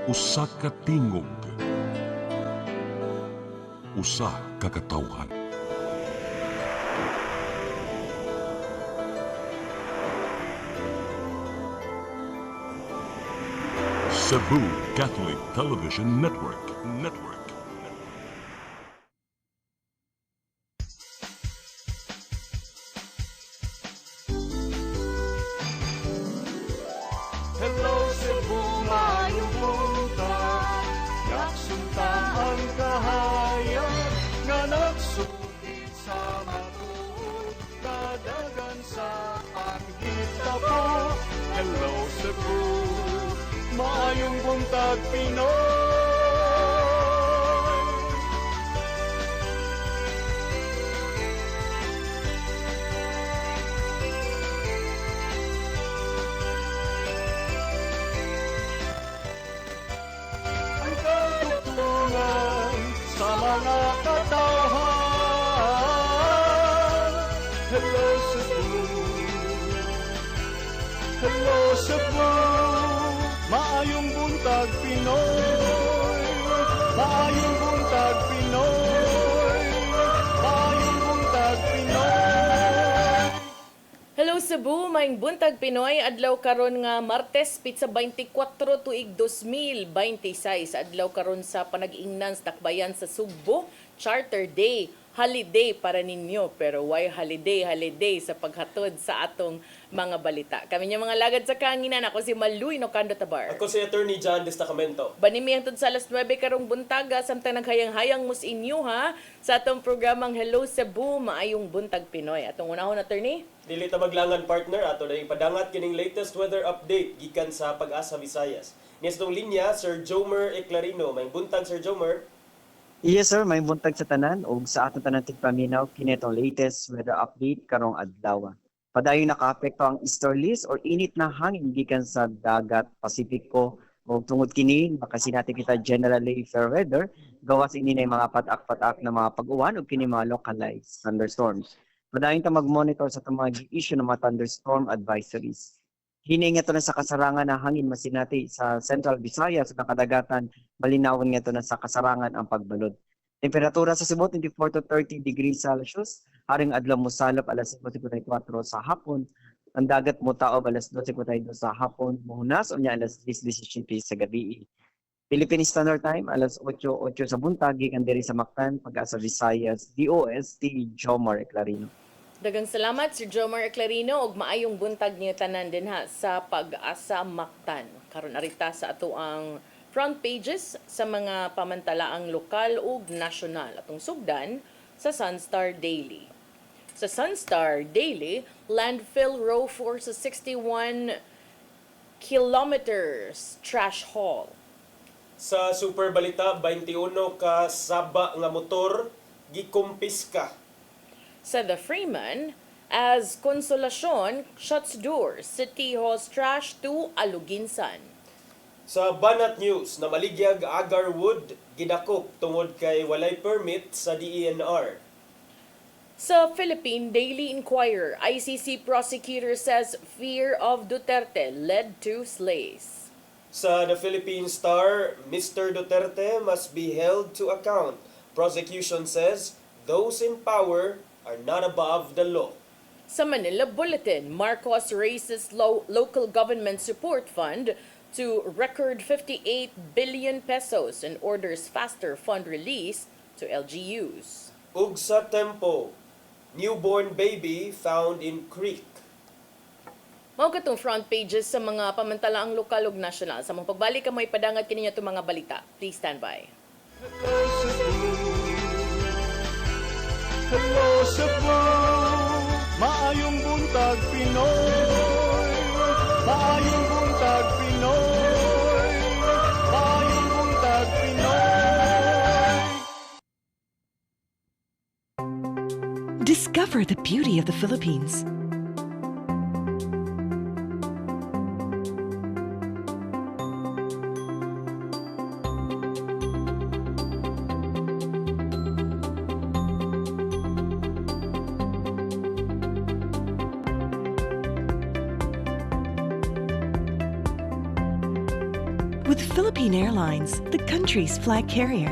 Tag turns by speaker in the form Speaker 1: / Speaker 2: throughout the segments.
Speaker 1: Usa ka tingog, usa ka katawhan. Cebu Catholic Television Network.
Speaker 2: Hello Cebu, maayong buntag. Yaksunta ang kahayag nga nagsulid sa matuod, kadagan sa anghita po. Hello Cebu, maayong buntag Pinoy. Ang katutulungan sa mga katawhan. Hello Cebu, hello Cebu, maayong buntag Pinoy, maayong buntag Pinoy, maayong buntag Pinoy.
Speaker 3: Hello Cebu, maayong buntag Pinoy, adlaw karon nga Martes, pitsa 24 tuig 2026, adlaw karon sa panag-ingnan sa Takbayan sa Sugbo, Charter Day. Holiday para ninyo, pero why holiday sa paghatod sa atong mga balita. Kami niya mga lagad sa kanginan, ako si Maluy Nocando Tabar.
Speaker 4: Ako si Attorney John Destacamento.
Speaker 3: Banimi hangtod sa alas 9 karong buntaga, samtang naghayang-hayang mus inyo ha, sa atong programang Hello Cebu, maayong buntag Pinoy. Atong unahon, attorney?
Speaker 4: Dili ta maglangan partner ato na ipadangat kining latest weather update gikan sa Pag-asa Visayas. Niya sa tong linya Sir Jomer Eclarino. May buntag Sir Jomer.
Speaker 5: Yes sir, may buntag sa tanan ug sa atong tanan tigpaminaw kini itong latest weather update karong adlaw. Padayon nakaapekto ang easterlies or init na hangin gikan sa dagat Pasipiko ug tungod kini makasinati kita generally fair weather gawas ini na mga patak-patak na mga pag-uwan ug kini mga localized thunderstorms. Padayon ta mag-monitor sa mga issue ng mga thunderstorm advisories. Hininga to na sa kasarangan na hangin masinati sa Central Visayas sa kadagatan malinawon nga to na sa kasarangan ang pagbalod. Temperatura sa Cebu 24 to 30 degrees Celsius, haring adlaw mosalop alas 5:54 sa hapon. Ang dagat mo taob alas 12:52 sa hapon, muhunas unya alas 10:17 sa gabi. Philippine Standard Time alas 8:08 sa buntag gikan diri sa Mactan, Pag-asa Visayas, DOST Jomar Eclarino.
Speaker 3: Dagang salamat Sir Jomar Eclarino ug maayong buntag niyo tanan din ha sa Pag-asa Mactan. Karon arita sa ato ang front pages sa mga pamantalaang lokal ug nasyonal atong sugdan sa Sunstar Daily. Sa Sunstar Daily, landfill row for sa 61 kilometers trash haul.
Speaker 4: Sa Super Balita 21 ka saba nga motor gikumpiska.
Speaker 3: Sa The Freeman, as Konsolasyon shuts doors, City Hall's trash to Aluginsan.
Speaker 4: Sa Banat News na maligyag Agarwood gidakop tungod kay walay permit sa DENR.
Speaker 3: Sa Philippine Daily Inquirer, ICC prosecutor says fear of Duterte led to slays.
Speaker 4: Sa The Philippine Star, Mr. Duterte must be held to account. Prosecution says those in power are not above the law.
Speaker 3: Sa Manila Bulletin, Marcos raises local government support fund to record 58 billion pesos and orders faster fund release to LGUs.
Speaker 4: Ug sa Tempo, newborn baby found in creek.
Speaker 3: Mao katong front pages sa mga pamantalaang lokal ug nasyonal. Sa mga pagbalik ka mo ipadangat kini itong mga balita. Please stand by.
Speaker 2: Hello Cebu, hello Cebu, maayong buntag Pinoy, maayong buntag Pinoy, maayong buntag Pinoy.
Speaker 6: Discover the beauty of the Philippines. With with Philippine Airlines, the country's flag carrier.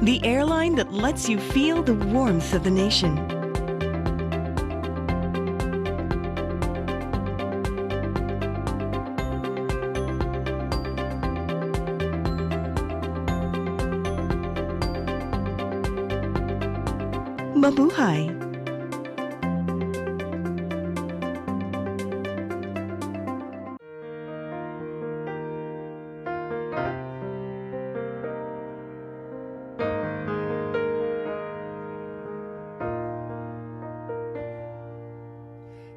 Speaker 6: The airline that lets you feel the warmth of the nation. Mabuhay!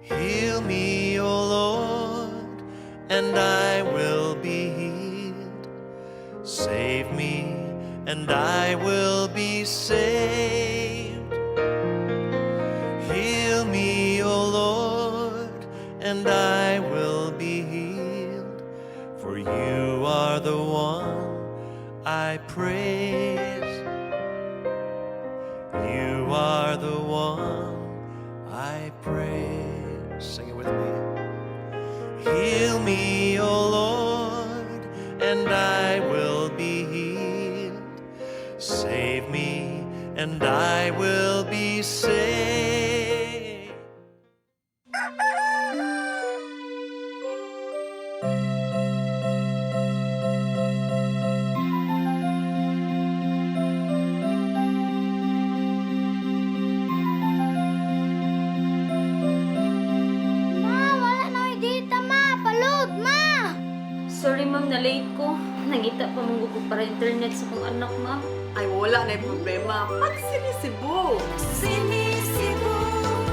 Speaker 7: Heal me, O Lord, and I will be healed. Save me, and I will be saved. Heal me, O Lord, and I will be healed. For you are the one I praise. You are the one I praise. Sing it with me. Heal me, O Lord, and I will be healed. Save me, and I will be saved.
Speaker 8: Ma, wala na may data, ma. Palud, ma.
Speaker 9: Sorry ma'am, na late ko. Nangita pa mong ko para internet sa kong anak ma'am.
Speaker 3: Ay, wala na yung problema. Pag sinisibo.
Speaker 8: Sinisibo,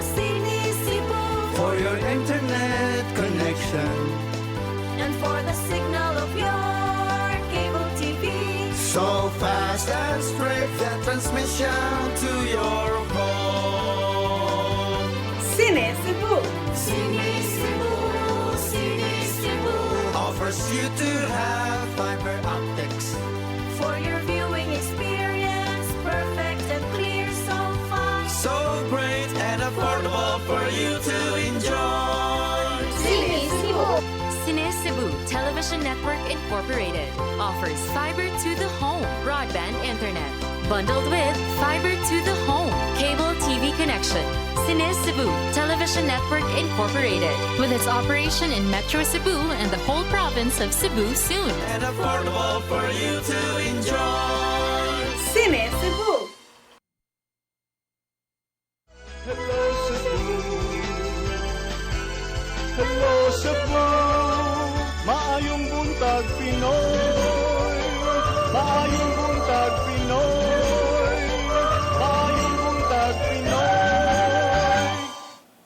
Speaker 8: sinisibo.
Speaker 7: For your internet connection,
Speaker 8: And for the signal of your cable TV.
Speaker 7: so fast and straight, the transmission to your home.
Speaker 3: Sinisibo.
Speaker 8: Sinisibo, sinisibo.
Speaker 7: Offers you to have fiber optics.
Speaker 8: For your viewing experience, perfect and clear so far.
Speaker 7: So great and affordable for you to enjoy.
Speaker 8: Sinisibo.
Speaker 9: Cine Cebu Television Network Incorporated offers fiber to the home broadband internet. Bundled with fiber to the home cable TV connection. Cine Cebu Television Network Incorporated with its operation in Metro Cebu and the whole province of Cebu soon.
Speaker 7: And affordable for you to enjoy.
Speaker 3: Sinisibo.
Speaker 2: Hello Cebu, hello Cebu, maayong buntag Pinoy, maayong buntag Pinoy, maayong buntag Pinoy.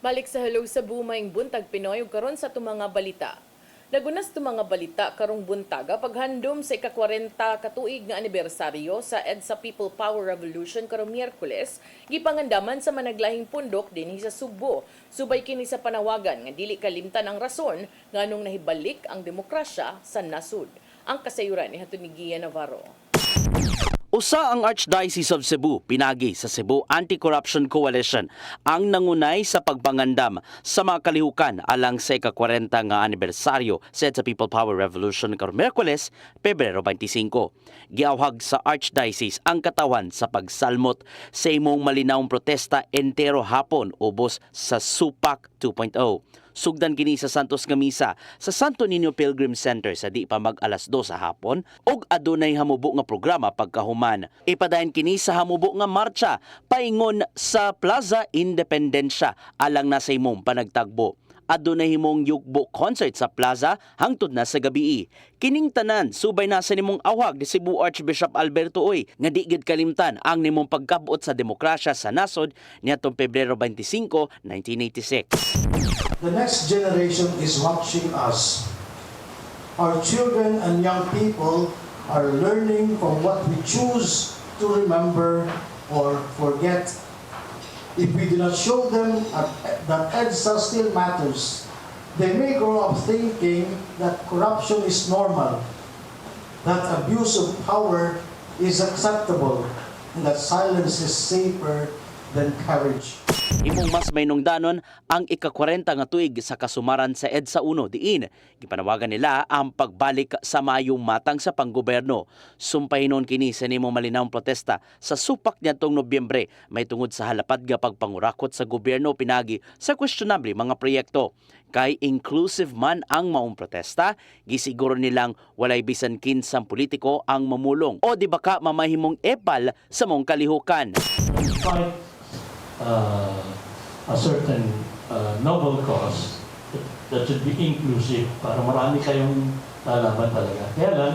Speaker 3: Balik sa Hello Cebu, maing buntag Pinoy ug karon sa tumanga balita. Lagunas tumanga balita karong buntaga paghandom sa ika-40 katuig nga anibersaryo sa EDSA People Power Revolution karong Miyerkules, gipangandaman sa managlahing pundok dinhi sa Subo. Subay kini sa panawagan nga dili kalimtan ang rason nganong nahibalik ang demokrasya sa nasud. Ang kasayuran ni hatun ni Gia Navarro.
Speaker 10: Usa ang Archdiocese of Cebu pinagi sa Cebu Anti-Corruption Coalition ang nangunay sa pagpangandam sa mga kalihukan alang sa ika-40 nga anibersaryo sa People Power Revolution karong Miyerkules, Pebrero 25. Giawhag sa Archdiocese ang katawan sa pagsalmot sa imong malinawong protesta entero hapon ubos sa Supak 2.0. Sugdan kini sa Santos nga Misa sa Santo Niño Pilgrim Center sa di pa mag alas 2 sa hapon ug adunay hamubo nga programa pagkahuman. Ipadayon kini sa hamubo nga marcha paingon sa Plaza Independencia alang na sa imong panagtagbo. Adunay himong yugbo concert sa plaza hangtod na sa gabii. Kining tanan subay na sa nimong awhag ni Cebu Archbishop Alberto Uy nga di gid kalimtan ang nimong pagkabot sa demokrasya sa nasod niadtong Pebrero 25, 1986.
Speaker 11: The next generation is watching us. Our children and young people are learning from what we choose to remember or forget. If we do not show them that EDSA still matters, they may grow up thinking that corruption is normal, that abuse of power is acceptable, and that silence is safer than courage.
Speaker 10: Imong mas mainungdanon ang ika-40 nga tuig sa kasumaran sa EDSA 1 diin. Gipanawagan nila ang pagbalik sa mayong matang sa panggoberno. Sumpahinon kini sa nimong malinawong protesta sa supak niadtong Nobyembre may tungod sa halapad nga pagpangurakot sa gobyerno pinagi sa questionable mga proyekto. Kay inclusive man ang maong protesta, gisiguro nilang walay bisan kinsang politiko ang mamulong o di baka mamahimong epal sa mong kalihukan.
Speaker 11: Fight a certain noble cause that should be inclusive para marami kayong lalaban talaga. Kaya lang,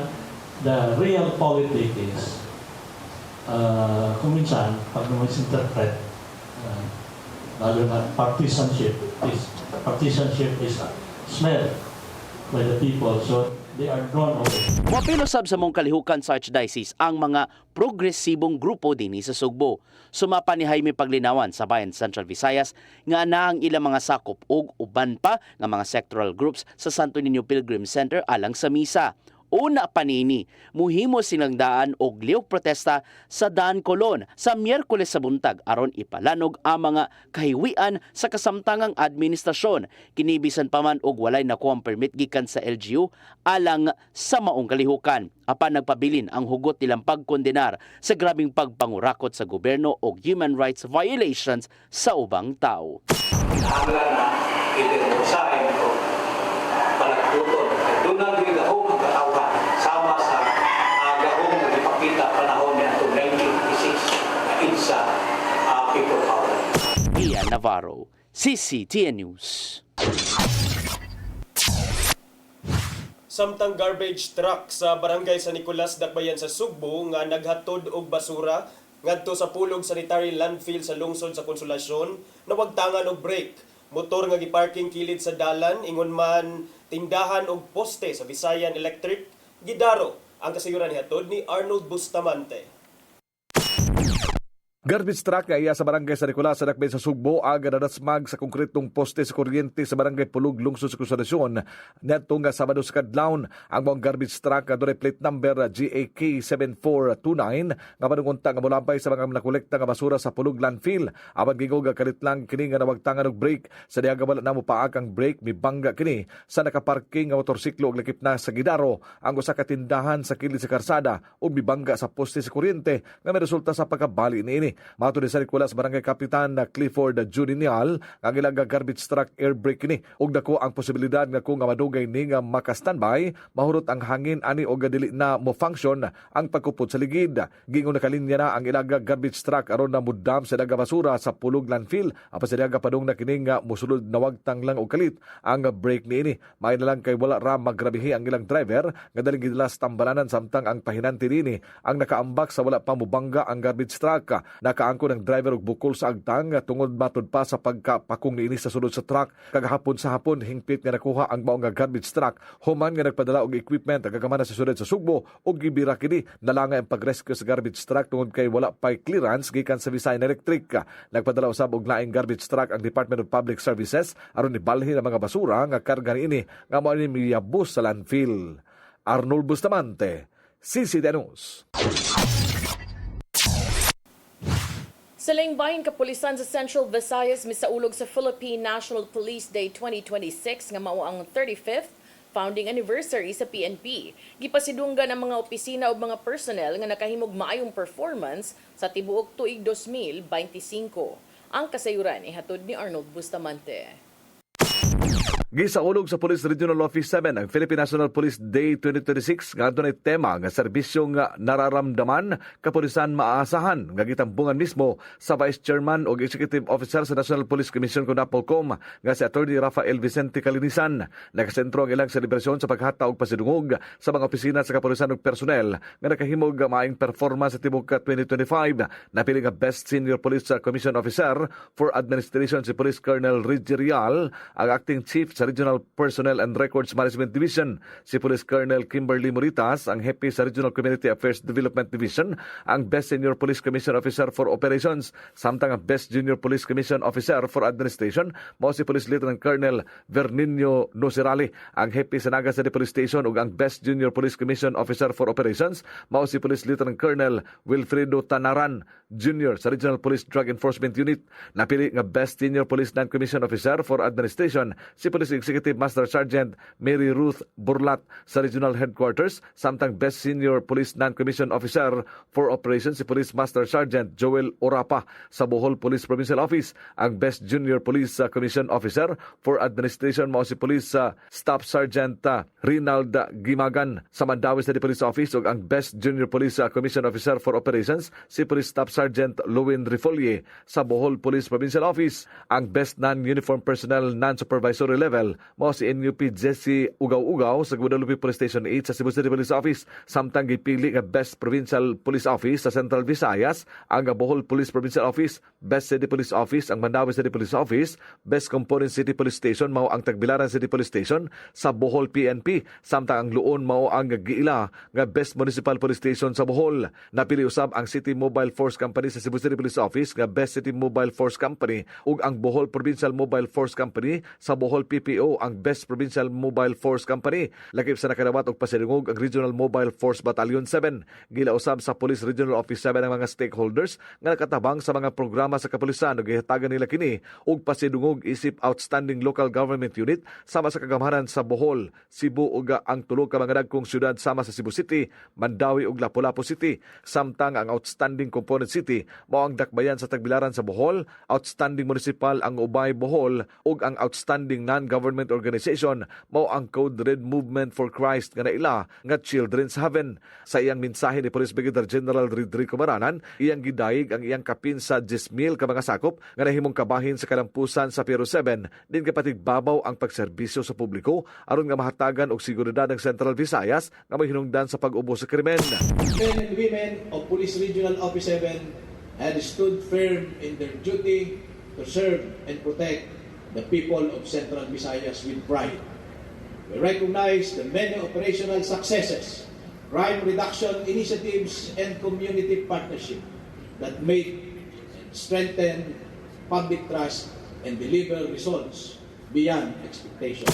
Speaker 11: the real politics is kung minsan, pag misinterpret, lalo na partisanship is smelled by the people, so they are drawn away.
Speaker 10: Mapilo sab sa mong kalihukan sa Archdiocese ang mga progresibong grupo dinhi sa Sugbo. Sumapa ni Jaime Paglinawan sa Bayan Central Visayas nga na ang ilang mga sakop ug uban pa nga mga sectoral groups sa Santo Niño Pilgrim Center alang sa misa. Una panini, muhimo silang daan og lihok protesta sa Daan Colon sa Miyerkules sa buntag aron ipalanog ang mga kahiwian sa kasamtangang administrasyon. Kinibisan pa man og walay nakuhang permit gikan sa LGU alang sa maong kalihukan. Apan nagpabilin ang hugot nilang pagkondenar sa grabing pagpangurakot sa gobyerno og human rights violations sa ubang tao.
Speaker 12: Nahanglan na itinusahin ko palagtuton. Doon na gahong ang katawhan sama sa gahong na ipakita panahon niya ito 1986 na IDSA People Power.
Speaker 10: Ian Navarro, CCTN News.
Speaker 4: Samtang garbage truck sa barangay San Nicolas, Dakbayan sa Sugbo nga naghatod og basura ngadto sa pulog sanitary landfill sa lungsod sa Konsolasyon, nawagtangan og brake. Motor nga giparking kilid sa dalan, ingon man tindahan og poste sa Visayan Electric, gidaro ang kasayuran nihatod ni Arnold Bustamante.
Speaker 13: Garbage truck nga iya sa barangay San Nicolas sa Dakbayan sa Sugbo aga nadasmag sa konkretong poste sa kuryente sa barangay Pulog, lungsod sa Konsolasyon. Neto nga Sabado sa kadlawon ang mga garbage truck nga dunay plate number GAK 7429 nga panungunta nga molampay sa mga nakolekta nga basura sa Pulog landfill. Apan gingog nga kalit lang kini nga nawagtangan og brake. Sa diaga wala na mo paak ang brake, mibangga kini sa nakaparking nga motorsiklo og lakip na sa gidaro ang usa ka tindahan sa kilid sa karsada ug mibangga sa poste sa kuryente nga may resulta sa pagkabali niini. Mato ni San Nicolas Barangay Kapitan na Clifford Judinial ang ilang garbage truck air brake ni ug dako ang posibilidad nga kung madugay ni nga maka-standby mahurot ang hangin ani og dili na mo function ang pagkupot sa ligid. Gingon na kalinya na ang ilang garbage truck aron na mudam sa daga basura sa Pulog landfill apan sa daga padung na kini nga mosulod na wagtang lang og kalit ang brake niini. May na lang kay wala ra magrabihi ang ilang driver nga daling gilas tambalanan samtang ang pahinanti nini ang nakaambak sa wala pa mubangga ang garbage truck. Nakaangko ng driver og bukol sa agtang tungod matod pa sa pagkapakong niini sa sulod sa truck. Kagahapon sa hapon hingpit nga nakuha ang maong garbage truck human nga nagpadala og equipment agagamana sa sulod sa Sugbo ug gibira kini nalanga ang pagrescue sa garbage truck tungod kay wala pay clearance gikan sa Visayan Electric. Nagpadala usab og laing garbage truck ang Department of Public Services aron ibalhin ang mga basura nga karga niini nga mao ni miyabus sa landfill. Arnold Bustamante, CCTN News.
Speaker 3: Sa Lingbahin Kapulisan sa Central Visayas misaulog sa Philippine National Police Day 2026 nga mao ang 35th founding anniversary sa PNP. Gipasidunggan ang mga opisina ug mga personnel nga nakahimog maayong performance sa tibuok tuig 2025. Ang kasayuran ihatod ni Arnold Bustamante.
Speaker 13: Gisaulog sa Police Regional Office 7 ang Philippine National Police Day 2026 nga adunay tema nga serbisyong nararamdaman kapulisan maaasahan nga gitambungan mismo sa Vice Chairman o Executive Officer sa National Police Commission kung Napolcom nga si Attorney Rafael Vicente Calinisan. Nakasentro ang ilang selebrasyon sa paghata og pasidungog sa mga opisina sa kapulisan ug personnel nga nakahimog maayong performance sa tibuok 2025. Napili nga Best Senior Police Commission Officer for Administration si Police Colonel Reggie Rial, ang Acting Chief sa Regional Personnel and Records Management Division. Si Police Colonel Kimberly Moritas, ang hepe sa Regional Community Affairs Development Division, ang Best Senior Police Commission Officer for Operations, samtang ang Best Junior Police Commission Officer for Administration, mao si Police Lieutenant Colonel Vernino Nosirali, ang hepe sa Naga City Police Station, ug ang Best Junior Police Commission Officer for Operations, mao si Police Lieutenant Colonel Wilfredo Tanaran Jr. sa Regional Police Drug Enforcement Unit. Napili nga Best Senior Police Non-Commissioned Officer for Administration si Police Executive Master Sergeant Mary Ruth Burlat sa Regional Headquarters, samtang Best Senior Police Non-Commissioned Officer for Operations si Police Master Sergeant Joel Orapa sa Bohol Police Provincial Office. Ang Best Junior Police Commission Officer for Administration mao si Police Staff Sergeant Rinald Gimagan sa Mandawi City Police Office, ug ang Best Junior Police Commission Officer for Operations si Police Staff Sergeant Louin Rifolie sa Bohol Police Provincial Office. Ang Best Non-Uniform Personnel Non-Supervisory Level mao si NUP Jesse Ugaw-Ugaw sa Guadalupe Police Station 8 sa Cebu City Police Office, samtang gipili nga Best Provincial Police Office sa Central Visayas ang Bohol Police Provincial Office, Best City Police Office ang Mandawi City Police Office, Best Component City Police Station mao ang Tagbilaran City Police Station sa Bohol PNP, samtang ang Luon mao ang giila nga Best Municipal Police Station sa Bohol. Napili usab ang City Mobile Force Company sa Cebu City Police Office nga Best City Mobile Force Company, ug ang Bohol Provincial Mobile Force Company sa Bohol PPO ang Best Provincial Mobile Force Company. Lakip sa nakadawat og pasidungog ang Regional Mobile Force Battalion 7. Gila usab sa Police Regional Office 7 ang mga stakeholders nga nakatabang sa mga programa sa kapulisan ug gihatagan nila kini og pasidungog isip Outstanding Local Government Unit sama sa kagamhanan sa Bohol, Cebu ug ang tulo ka mga dagkong syudad sama sa Cebu City, Mandawi ug Lapu-Lapu City. Samtang ang Outstanding Component City mao ang Dakbayan sa Tagbilaran sa Bohol, Outstanding Municipal ang Ubay Bohol, ug ang Outstanding Non-Government Organization mao ang Code Red Movement for Christ nga naila nga Children's Haven. Sa iyang mensahe ni Police Brigadier General Rodrigo Maranan, iyang gidayeg ang iyang kapin sa 10,000 ka mga sakop nga nahimong kabahin sa kalampusan sa Piero 7 din kapatig babaw ang pagserbisyo sa publiko aron nga mahatagan og seguridad ng Central Visayas nga may hinungdan sa pag-ubos sa krimen.
Speaker 11: Men and women of Police Regional Office 7 had stood firm in their duty to serve and protect the people of Central Visayas with pride. We recognize the many operational successes, crime reduction initiatives, and community partnership that made and strengthen public trust and deliver results beyond expectations.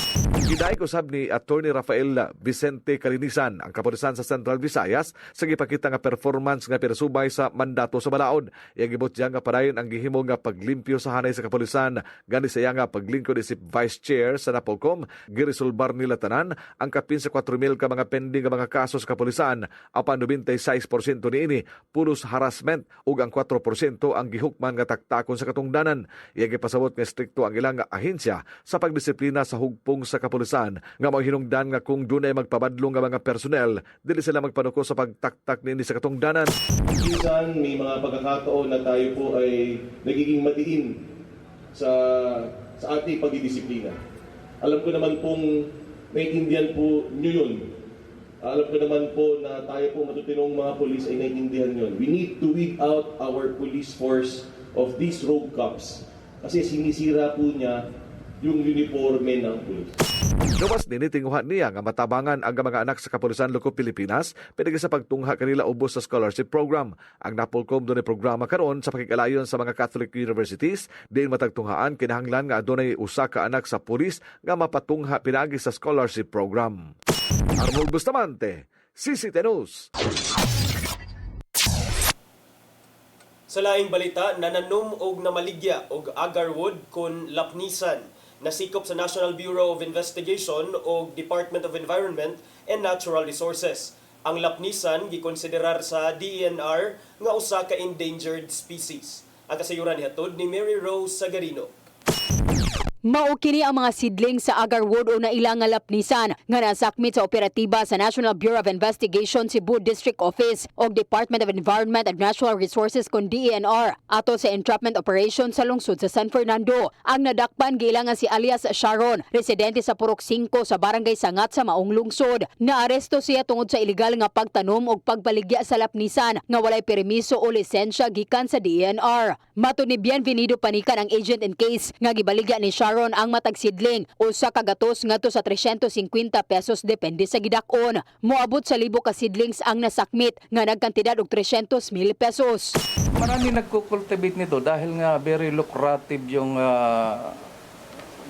Speaker 13: Gidayeg usab ni Attorney Rafael Vicente Kalinisan ang kapulisan sa Central Visayas sa gipakita nga performance nga persubay sa mandato sa balaod. Iyang gibot diya nga padayon ang gihimo nga paglimpyo sa hanay sa kapulisan gani sa iya nga paglingkod isip Vice Chair sa Napolcom, giresolbar nila tanan ang kapin sa 4,000 ka mga pending nga mga kaso sa kapulisan. Apan 96% niini puros harassment ug ang 4% ang gihukman nga taktakon sa katungdanan. Iyang gipasabot nga strikto ang ilang ahensya sa pagdisiplina sa hugpong sa kapulisan nga mao hinungdan nga kung dunay magpabadlong nga mga personnel dili sila magpanuko sa pagtaktak niini sa katungdanan.
Speaker 2: Minsan may mga pagkakataon na tayo po ay nagiging madiin sa ating pagdidisiplina. Alam ko naman pong naiintindihan po nyo yun. Alam ko naman po na tayo po matutinong mga polis ay naiintindihan yun. We need to weed out our police force of these rogue cops kasi sinisira po niya yung uniforme ng pulis.
Speaker 13: Gawas nini tinguhan niya nga matabangan ang mga anak sa Kapulisan Loko Pilipinas pinagi sa pagtungha kanila ubos sa scholarship program. Ang Napolcom dunay programa karon sa pakikalayon sa mga Catholic universities din matagtunghaan kinahanglan nga adunay usa ka anak sa pulis nga mapatungha pinagi sa scholarship program. Arnold Bustamante, CCT News.
Speaker 4: Sa laing balita, nananom og namaligya og agarwood kon lapnisan nasikop sa National Bureau of Investigation o Department of Environment and Natural Resources. Ang lapnisan gikonsiderar sa DENR nga usa ka endangered species. Ang kasayuran nihatod ni Mary Rose Sagarino.
Speaker 14: Mao kini ang mga sidling sa agarwood o nailang nga lapnisan nga nasakmit sa operatiba sa National Bureau of Investigation Cebu District Office o Department of Environment and Natural Resources kon DENR ato sa entrapment operation sa lungsod sa San Fernando. Ang nadakpan giilangan si alias Sharon, residente sa Purok 5 sa Barangay Sangat sa maong lungsod. Naaresto siya tungod sa ilegal nga pagtanom o pagbaligya sa lapnisan nga walay permiso o lisensya gikan sa DENR. Matud ni Bienvenido Panikan ang agent in case nga gibaligya ni Sharon karon ang matag sidling usa ka gatos ngadto sa 350 pesos depende sa gidak-on. Moabot sa 1,000 ka seedlings ang nasakmit nga nagkantidad og 300,000 pesos.
Speaker 15: Marami nagko-cultivate nito dahil nga very lucrative yung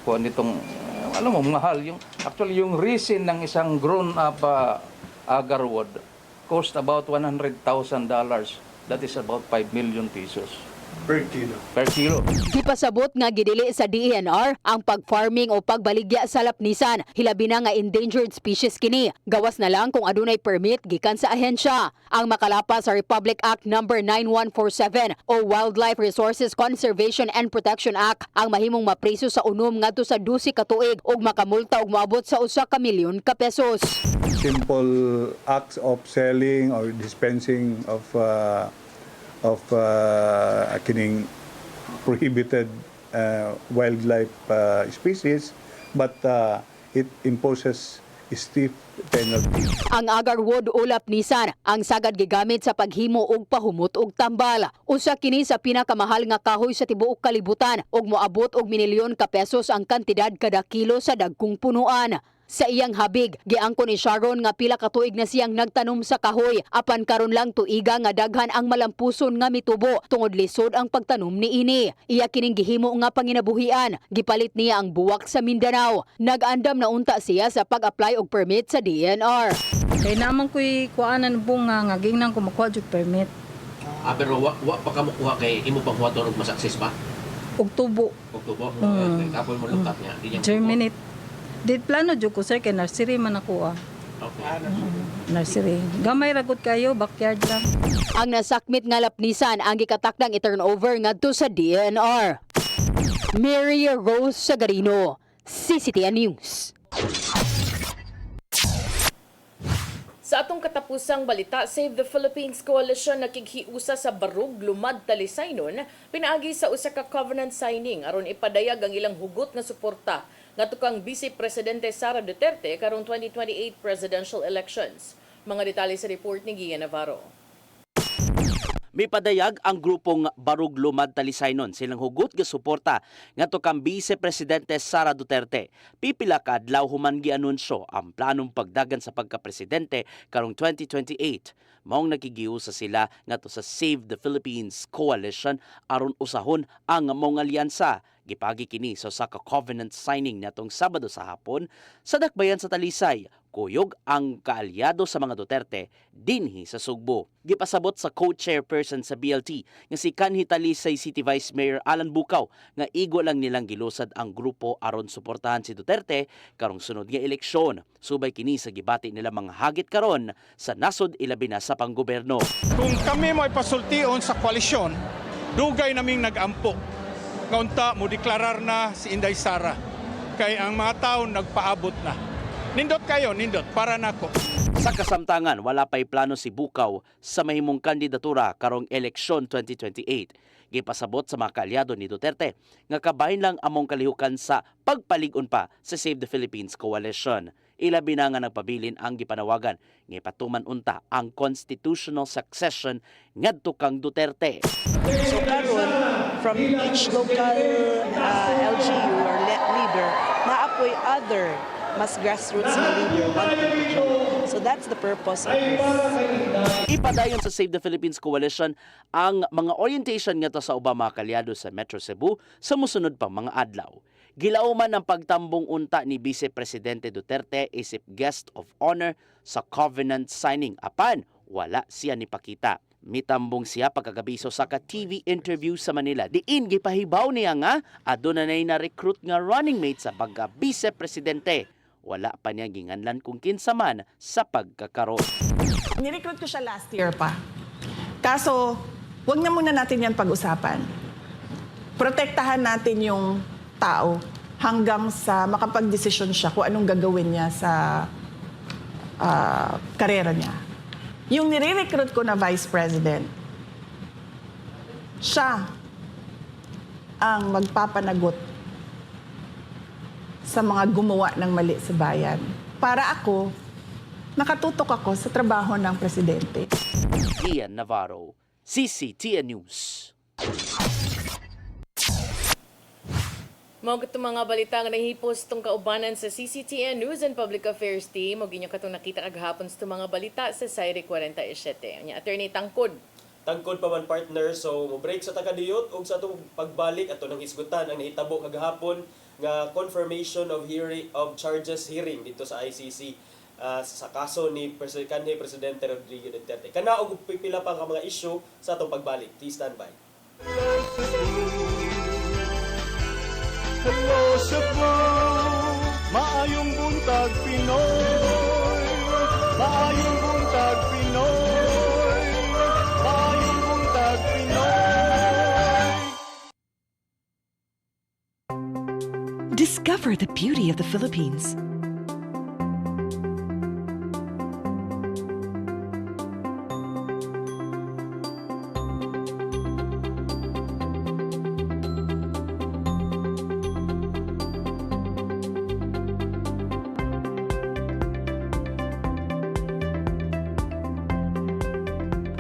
Speaker 15: nitong alam mo mahal yung actually yung resin ng isang grown up agarwood cost about $100,000. That is about 5 million pesos. Per kilo.
Speaker 14: Gipasabot nga gidili sa DENR ang pag-farming o pagbaligya sa lapnisan. Hilabi na nga endangered species kini. Gawas na lang kung adunay permit gikan sa ahensya. Ang makalapas sa Republic Act No. 9147 o Wildlife Resources Conservation and Protection Act ang mahimong mapriso sa unom ngadto sa 12 ka tuig ug makamulta og moabot sa 1 ka milyon ka pesos.
Speaker 16: Simple acts of selling or dispensing of kining prohibited wildlife species, but it imposes steep penalty.
Speaker 14: Ang agarwood o lapnisan ang sagad gigamit sa paghimo og pahumot og tambal. Usa kini sa pinakamahal nga kahoy sa tibuok kalibutan ug moabot og milyon ka pesos ang kantidad kada kilo sa dagkong punuan. Sa iyang habig, giangkon ni Sharon nga pila ka tuig na siyang nagtanom sa kahoy, apan karon lang tuiga nga daghan ang malampuson nga mitubo tungod lisod ang pagtanom niini. Iya kining gihimo nga panginabuhian, gipalit niya ang buwak sa Mindanao. Nag-andam na unta siya sa pag-apply og permit sa DENR.
Speaker 17: Kay naman ko'y kuanan bunga nga gingnan ko makuha jud permit.
Speaker 10: Pero wa pa ka makuha kay imo pang huwaton og masakses ba?
Speaker 17: Og tubo.
Speaker 10: Kapoy mo lukat niya.
Speaker 17: Germinate. Di plano jud ko sir kay nursery man ako
Speaker 10: Okay.
Speaker 17: Nursery. Gamay ragot kayo, backyard lang.
Speaker 14: Ang nasakmit nga lapnisan ang gikatakdang i-turnover ngadto sa DENR. Mary Rose Sagarino, CCTN News.
Speaker 3: Sa atong katapusang balita, Save the Philippines Coalition nakighiusa sa Barug, Lumad, Talisaynon, pinaagi sa usa ka covenant signing aron ipadayag ang ilang hugot nga suporta ngadto kang Vice Presidente Sara Duterte karong 2028 presidential elections. Mga detalye sa report ni Gian Navarro.
Speaker 10: May padayag ang grupong Barug Lumad Talisaynon silang hugot nga suporta ngadto kang Vice Presidente Sara Duterte. Pipila ka adlaw human gianunsyo ang planong pagdagan sa pagka-presidente karong 2028. Maong nakigiusa sila ngadto sa Save the Philippines Coalition aron usahon ang maong alyansa. Gipagi kini sa usa ka covenant signing natong Sabado sa hapon sa dakbayan sa Talisay. Kuyog ang kaalyado sa mga Duterte dinhi sa Sugbo. Gipasabot sa co-chairperson sa BLT nga si kanhi Talisay City Vice Mayor Alan Bukaw nga igo lang nilang gilusad ang grupo aron suportahan si Duterte karong sunod nga eleksyon. Subay kini sa gibati nila mga hagit karon sa nasod ilabi na sa panggoberno.
Speaker 18: Kung kami mo ipasultion sa koalisyon, dugay naming nag-ampo. Kaunta mo deklarar na si Inday Sara. Kay ang mga tao nagpaabot na. Nindot kayo, nindot, para nako.
Speaker 10: Sa kasamtangan, wala pa'y plano si Bukaw sa mahimong kandidatura karong eleksyon 2028. Gipasabot sa mga kaalyado ni Duterte nga kabahin lang among kalihukan sa pagpalig-on pa sa Save the Philippines Coalition. Ilabi na nga nagpabilin ang gipanawagan nga ipatuman unta ang constitutional succession ngadto kang Duterte.
Speaker 19: So karon from each local LGU or leader naapoy other mas grassroots na leader. So that's the purpose of this.
Speaker 10: Ipadayon sa Save the Philippines Coalition ang mga orientation nga sa ubang mga kaalyado sa Metro Cebu sa musunod pang mga adlaw. Gilauman ang pagtambong unta ni Vice Presidente Duterte isip guest of honor sa covenant signing. Apan, wala siya nipakita. Mitambong siya pagkagabiso sa ka-TV interview sa Manila. Diin gipahibaw niya nga adunay na recruit nga running mate sa pagka-Vice Presidente. Wala pa niya ginganlan kung kinsa man sa pagkakaroon.
Speaker 20: Nirecruit ko siya last year pa. Kaso, wag na muna natin yan pag-usapan. Protektahan natin yung tao hanggang sa makapag-desisyon siya kung anong gagawin niya sa karera niya. Yung nire-recruit ko na Vice President, siya ang magpapanagot sa mga gumawa ng mali sa bayan. Para ako, nakatutok ako sa trabaho ng Presidente.
Speaker 10: Ian Navarro, CCTN News.
Speaker 3: Mao katong mga balita nga nahipos tong kaubanan sa CCTN News and Public Affairs Team og inyo katong nakita kagahapon sa mga balita sa Sayre 47. Nya Attorney Tangkod
Speaker 4: Pa man partner, so mo break sa taga-diyot ug sa atong pagbalik ato nang hisgutan ang nahitabo kagahapon nga confirmation of hearing of charges hearing dito sa ICC sa kaso ni kanhi Presidente Rodrigo Duterte. Kana og pipila pa ka mga issue sa atong pagbalik. Please stand by.
Speaker 7: Hello Cebu, maayong buntag Pinoy, maayong buntag Pinoy, maayong buntag Pinoy.
Speaker 6: Discover the beauty of the Philippines.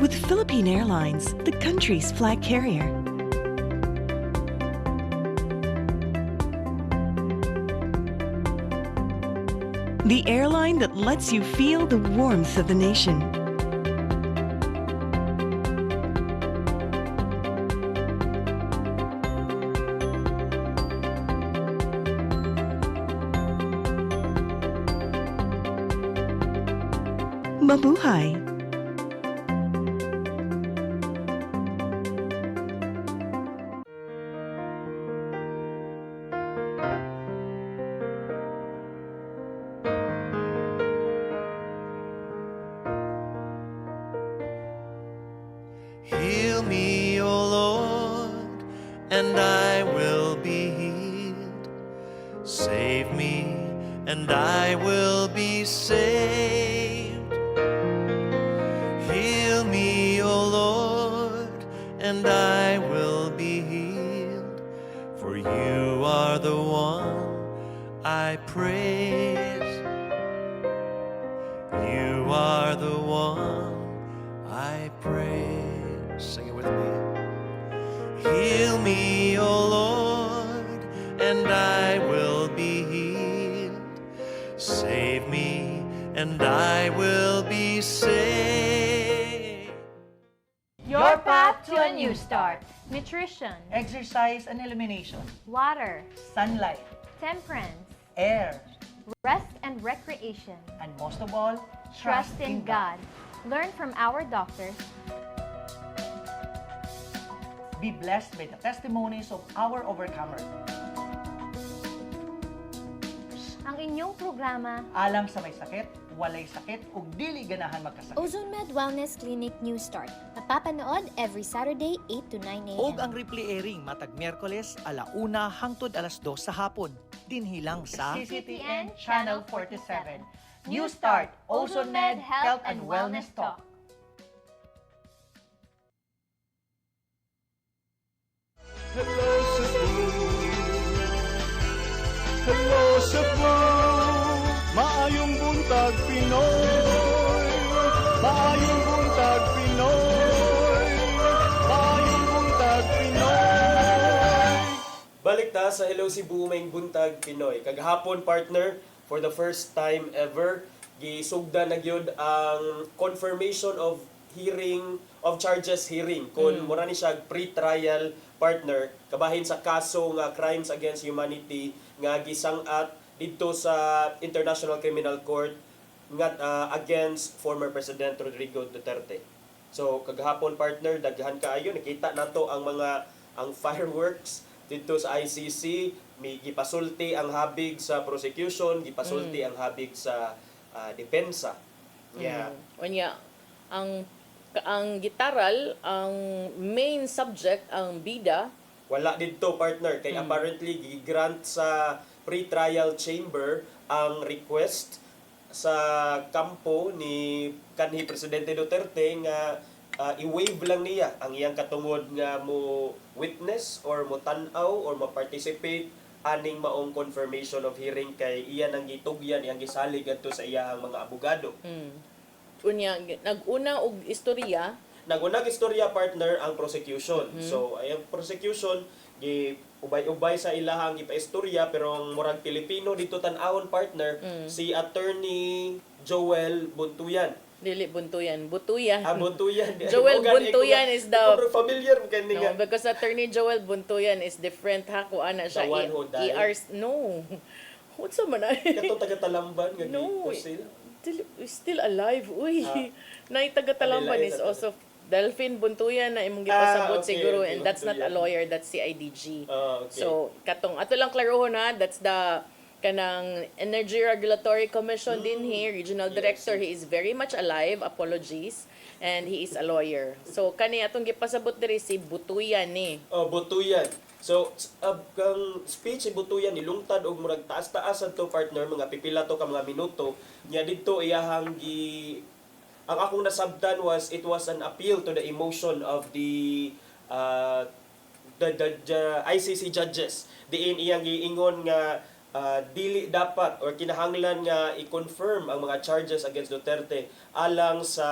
Speaker 6: With Philippine Airlines, the country's flag carrier. The airline that lets you feel the warmth of the nation. Mabuhay!
Speaker 7: Heal me, O Lord, and I will be healed. Save me, and I will be saved. Heal me, O Lord, and I will be healed. For you are the one I praise. You are the one I praise. Sing it with me. Heal me, O Lord, and I will be healed. Save me, and I will be saved.
Speaker 8: Your path to a new start. Nutrition,
Speaker 21: Exercise and elimination.
Speaker 8: water,
Speaker 21: Sunlight.
Speaker 8: temperance,
Speaker 21: Air.
Speaker 8: rest and recreation.
Speaker 21: And most of all,
Speaker 8: Trust in God. Learn from our doctors.
Speaker 21: Be blessed by the testimonies of our overcomers.
Speaker 8: Ang inyong programa,
Speaker 21: Alam sa may sakit, walay sakit, ug dili ganahan magkasakit.
Speaker 22: Ozone Med Wellness Clinic New Start. Napapanood every Saturday 8 to 9 a.m.
Speaker 21: Og ang replay airing matag Miyerkules 1:00 hangtod 2:00 sa hapon. Dinhilang sa
Speaker 8: CCTN Channel 47. New Start, Ozone Med Health and Wellness Talk.
Speaker 7: Hello Cebu, hello Cebu, maayong buntag Pinoy, maayong buntag Pinoy, maayong buntag Pinoy.
Speaker 4: Balik ta sa Hello Cebu Maing Buntag Pinoy. Kagahapon partner, for the first time ever, gisugda na gyud ang confirmation of hearing of charges hearing kun mura ni siya pre-trial partner kabahin sa kaso nga crimes against humanity nga gisang-at didto sa International Criminal Court nga against former President Rodrigo Duterte. So kagahapon partner, daghan kaayo nakita nato ang fireworks dito sa ICC, may gipasulti ang habig sa prosecution, gipasulti ang habig sa depensa. Yeah.
Speaker 3: Unya, ang gitaral, ang main subject, ang bida,
Speaker 4: wala dito partner kay apparently gi-grant sa pre-trial chamber ang request sa kampo ni kanhi Presidente Duterte nga i-waive lang niya ang iyang katungod nga mo witness or mo tan-aw or mo participate aning maong confirmation of hearing kay iya nang gitugyan iyang gisalig adto sa iyang mga abogado.
Speaker 3: Unya, nag-una og istorya.
Speaker 4: Nagunag istorya partner ang prosecution. So, ayang prosecution, ubay-ubay sa ilahang gipaistorya pero ang murag Pilipino dito tan-awon partner si Attorney Joel Buntuyan.
Speaker 3: Dili Buntuyan, Butuyan.
Speaker 4: Buntuyan.
Speaker 3: Joel Buntuyan is the
Speaker 4: familiar kani
Speaker 3: no, because Attorney Joel Buntuyan is different ha ko ana siya.
Speaker 4: The one who died?
Speaker 3: No. What's man ay?
Speaker 4: Kato taga Talamban nga
Speaker 3: No.
Speaker 4: sila.
Speaker 3: Still alive. Uy. Nay taga Talamban is also Delphine Buntuyan na imong gipasabot
Speaker 4: okay,
Speaker 3: siguro
Speaker 4: okay,
Speaker 3: and that's not a
Speaker 4: Buntuyan.
Speaker 3: lawyer, that's CIDG.
Speaker 4: Okay.
Speaker 3: So katong ato lang klarohon ha, that's the kanang Energy Regulatory Commission din here, regional director, he is very much alive, apologies, and he is a lawyer. So kani atong gipasabot diri si Butuyan ni.
Speaker 4: Butuyan. So, kang speech si Butuyan nilungtad og murag taas-taas to partner mga pipila to ka mga minuto nya didto iyahang ang akong nasabtan was it was an appeal to the emotion of the ICC judges. Diin iyang giingon nga dili dapat or kinahanglan nga i-confirm ang mga charges against Duterte alang sa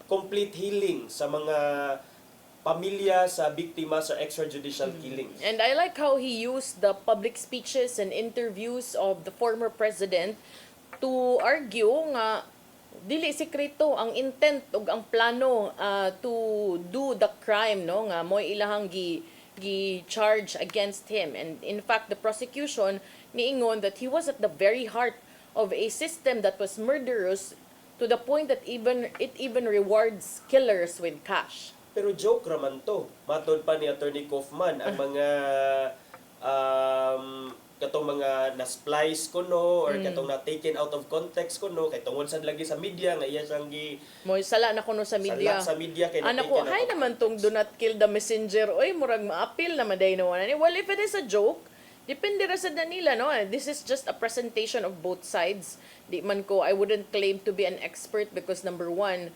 Speaker 4: complete healing sa mga pamilya sa biktima sa extrajudicial killings.
Speaker 3: And I like how he used the public speeches and interviews of the former president to argue nga dili sekreto ang intent ug ang plano to do the crime no nga moy ilahang charge against him. And in fact the prosecution niingon that he was at the very heart of a system that was murderous to the point that it even rewards killers with cash.
Speaker 4: Pero joke raman to. Matod pa ni Attorney Kaufman ang mga katong mga na-splice ko no or katong na-taken out of context ko no kay tungod sad lagi sa media nga iya siyang
Speaker 3: Moy sala na kuno sa media.
Speaker 4: Sala sa media kay
Speaker 3: Anak ko, hay naman tong do not kill the messenger. Oy, murag ma-appeal na maday no. Well, if it is a joke, depende ra sa nila no. This is just a presentation of both sides. Di man ko, I wouldn't claim to be an expert because number one,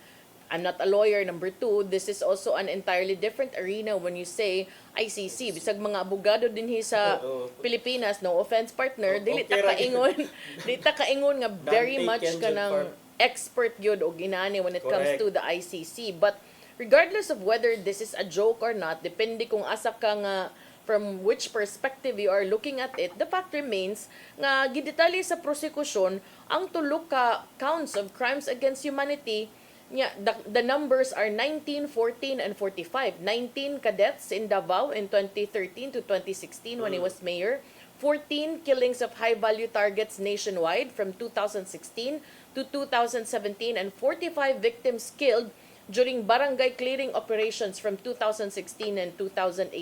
Speaker 3: I'm not a lawyer. Number two, this is also an entirely different arena when you say ICC. Bisag mga abogado din sa Pilipinas, no offense partner, dili ta kaingon nga very much kanang expert gyud og inani when it comes to the ICC. But regardless of whether this is a joke or not, depende kung asa ka nga from which perspective you are looking at it, the fact remains nga gidetalye sa prosekusyon ang tulo ka counts of crimes against humanity. Yeah, the numbers are 19, 14, and 45. 19 cadets in Davao in 2013 to 2016 when he was mayor. 14 killings of high-value targets nationwide from 2016 to 2017 and 45 victims killed during barangay clearing operations from 2016 and 2018.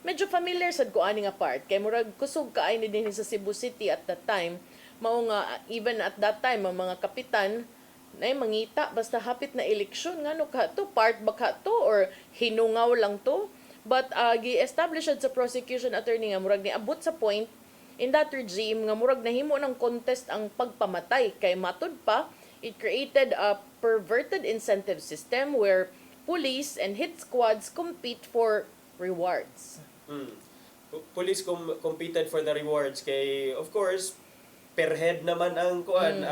Speaker 3: Medyo familiar sad ko ani nga part kay murag kusog kaay ni din sa Cebu City at that time. Mao nga even at that time ang mga kapitan na mangita basta hapit na eleksyon ngano ka to part ba ka to or hinungaw lang to, but gi-establish sa prosecution attorney nga murag niabot sa point in that regime nga murag nahimo ng contest ang pagpamatay kay matud pa it created a perverted incentive system where police and hit squads compete for rewards.
Speaker 4: Police competed for the rewards kay of course per head naman ang kuan